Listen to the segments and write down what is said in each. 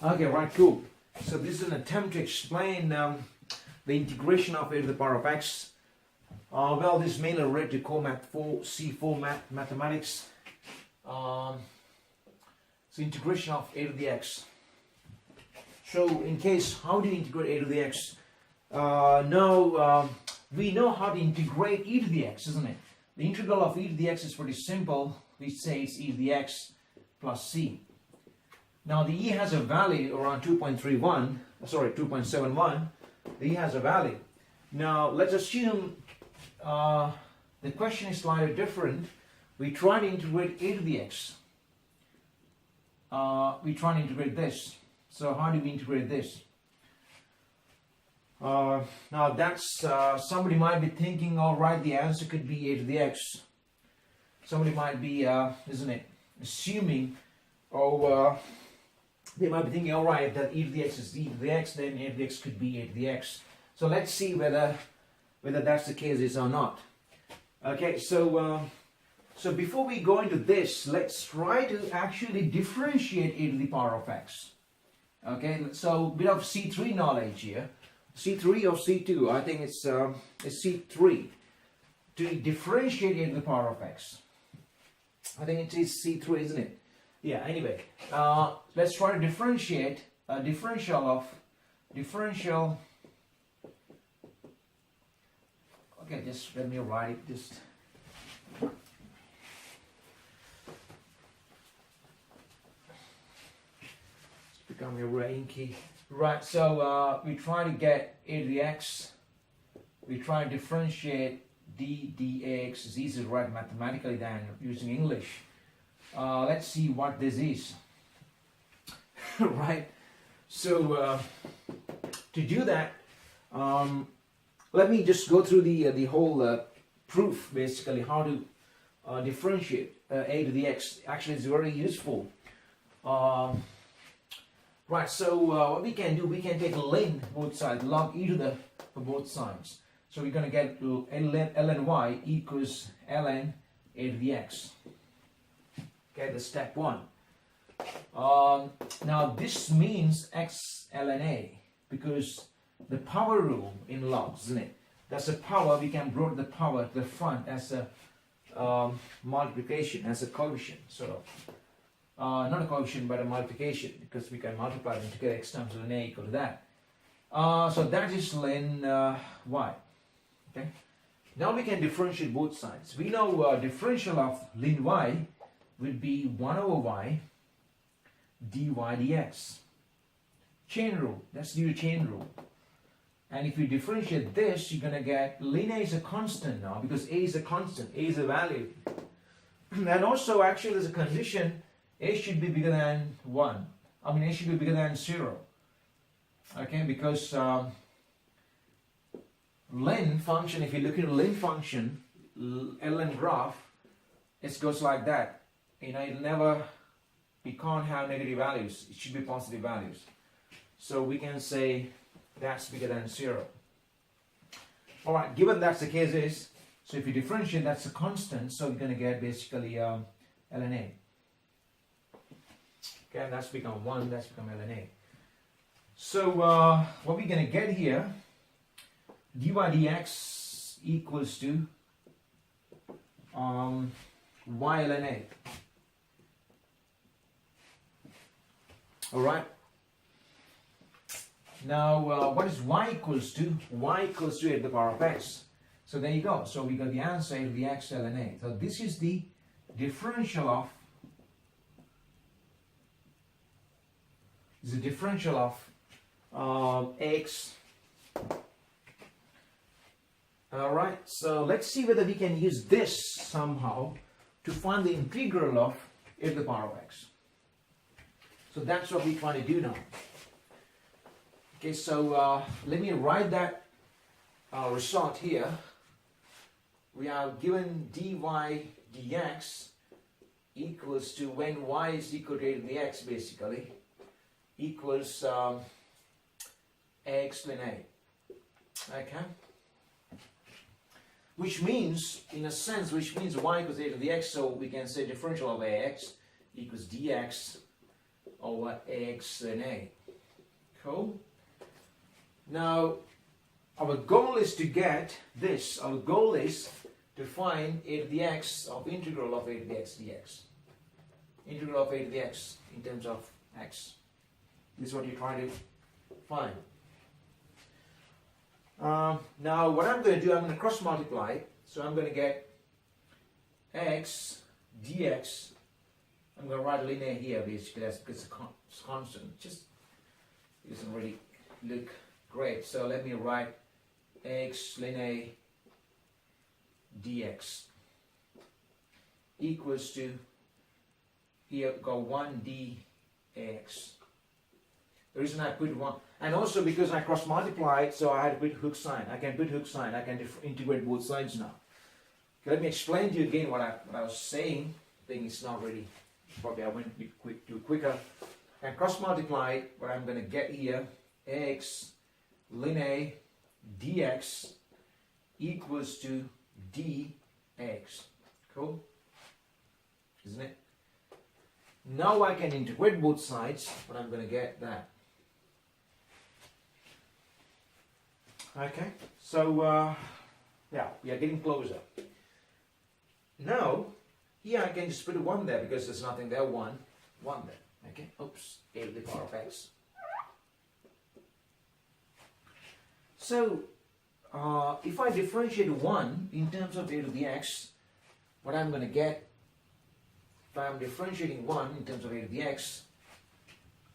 Okay, right, cool. So this is an attempt to explain the integration of a to the power of x. Well, this is mainly related to Core Math 4, C4 mathematics. So integration of a to the x. So in case, how do you integrate a to the x? Now, we know how to integrate e to the x, isn't it? The integral of e to the x is pretty simple. We say it's e to the x plus c. Now the e has a value around 2.71. The e has a value. Now let's assume the question is slightly different. We try to integrate a to the x. We try to integrate this. So how do we integrate this? Now that's somebody might be thinking, all right, the answer could be a to the x. Somebody might be, isn't it, assuming, they might be thinking, all right, that e to the x is e to the x, then a to the x could be a to the x. So let's see whether that's the case or not. Okay, so before we go into this, let's try to actually differentiate a to the power of x. Okay, so a bit of C3 knowledge here. C3 or C2, I think it's C3. To differentiate a to the power of x. I think it is C3, isn't it? Yeah, anyway, let's try to differentiate a differential. Okay, just let me write it. Just it's becoming a rain key. Right, so we try to get a to the x. We try to differentiate d dx. It's easier to write mathematically than using English. Let's see what this is. Right, so to do that, let me just go through the whole proof, basically how to differentiate a to the x. Actually, it's very useful. Right, so what we can do, we can take ln both sides, log e to the for both sides. So we're going to get ln y equals ln a to the x. Okay, that's step one. Now this means x ln a, because the power rule in logs, isn't it? That's a power, we can bring the power to the front as a multiplication, as a coefficient, sort of. Not a coefficient, but a multiplication, because we can multiply them together, x times ln a equal to that. So that is ln y. Okay. Now we can differentiate both sides. We know differential of ln y will be 1 over y dy dx. Chain rule, that's due to chain rule. And if you differentiate this, you're going to get ln a is a constant now, because a is a constant, a is a value. And also, actually, there's a condition, a should be bigger than 1. I mean, a should be bigger than 0. Okay, because ln function, if you look at ln function, ln graph, it goes like that. You know, it'll never, we can't have negative values. It should be positive values. So we can say that's bigger than 0. All right, given that's the case is, so if you differentiate, that's a constant, so you're going to get basically ln a. Okay, that's become 1, that's become ln a. So what we're going to get here, dy dx equals to y ln a. All right. Now, what is y equals to? Y equals to a to the power of x. So there you go. So we got the answer, a to the x ln a. So this is the differential of, x. All right. So let's see whether we can use this somehow to find the integral of a to the power of x. So that's what we're trying to do now. Okay, so let me write that result here. We are given dy dx equals to, when y is equal to a to the x, basically, equals ax ln a. Okay? Which means, in a sense, y equals a to the x, so we can say differential of ax equals dx over ax ln a. Cool. Now, our goal is to get this. Our goal is to find a to the x of integral of a to the x dx. Integral of a to the x in terms of x. This is what you're trying to find. Now, what I'm going to do, I'm going to cross multiply. So I'm going to get x dx. I'm going to write linear here basically. That's because it's constant. Just it doesn't really look great. So let me write x linear dx equals to, here go 1 dx. The reason I put 1, and also because I cross multiplied, so I had to put hook sign. I can put hook sign. I can integrate both sides now. Okay, let me explain to you again what I was saying. I think it's not really, probably I went a bit too quicker. And cross multiply, what I'm going to get here, x linear dx equals to dx. Cool? Isn't it? Now I can integrate both sides, but I'm going to get that. Okay, so yeah, we are getting closer. Now, here I can just put a 1 there because there's nothing there, 1 there. Okay, oops, a to the power of x. So, if I differentiate 1 in terms of a to the x, what I'm going to get, if I'm differentiating 1 in terms of a to the x,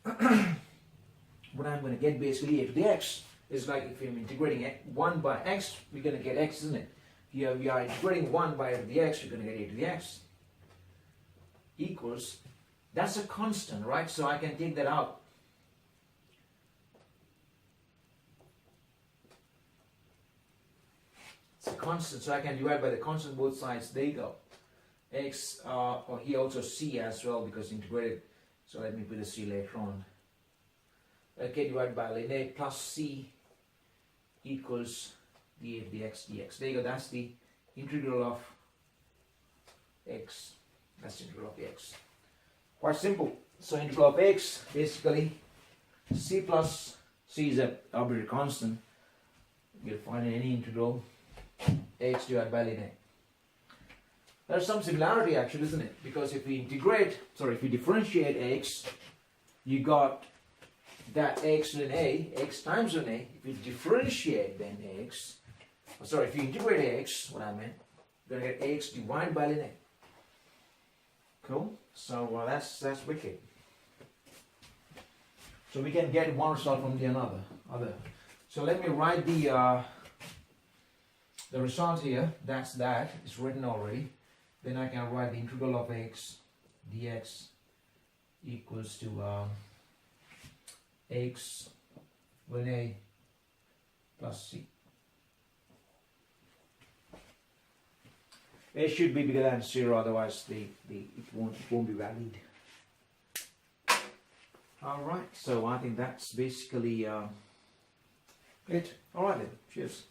what I'm going to get basically a to the x is like if I'm integrating 1 by x, we're going to get x, isn't it? Here we are integrating 1 by a to the x, we're going to get a to the x equals, that's a constant, right? So I can take that out. It's a constant, so I can divide by the constant both sides. There you go. X, or here also c as well because integrated. So let me put a c later on. Okay, divided by linear plus c equals the a to the x dx. There you go. That's the integral of x. That's the integral of x. Quite simple. So integral of x, basically, c plus c is an arbitrary constant. You'll find in any integral, x divided by linear. There's some similarity actually, isn't it? Because if we if we differentiate x, you got that x ln a, x times ln a. If you differentiate then x, if you integrate x, what I meant, you're going to get x divided by ln a. Cool? So that's wicked. So we can get one result from the other. So let me write the result here. That's that. It's written already. Then I can write the integral of x dx equals to x ln a plus c. A should be bigger than 0, otherwise it won't be valid. Alright, so I think that's basically it. Alright then, cheers.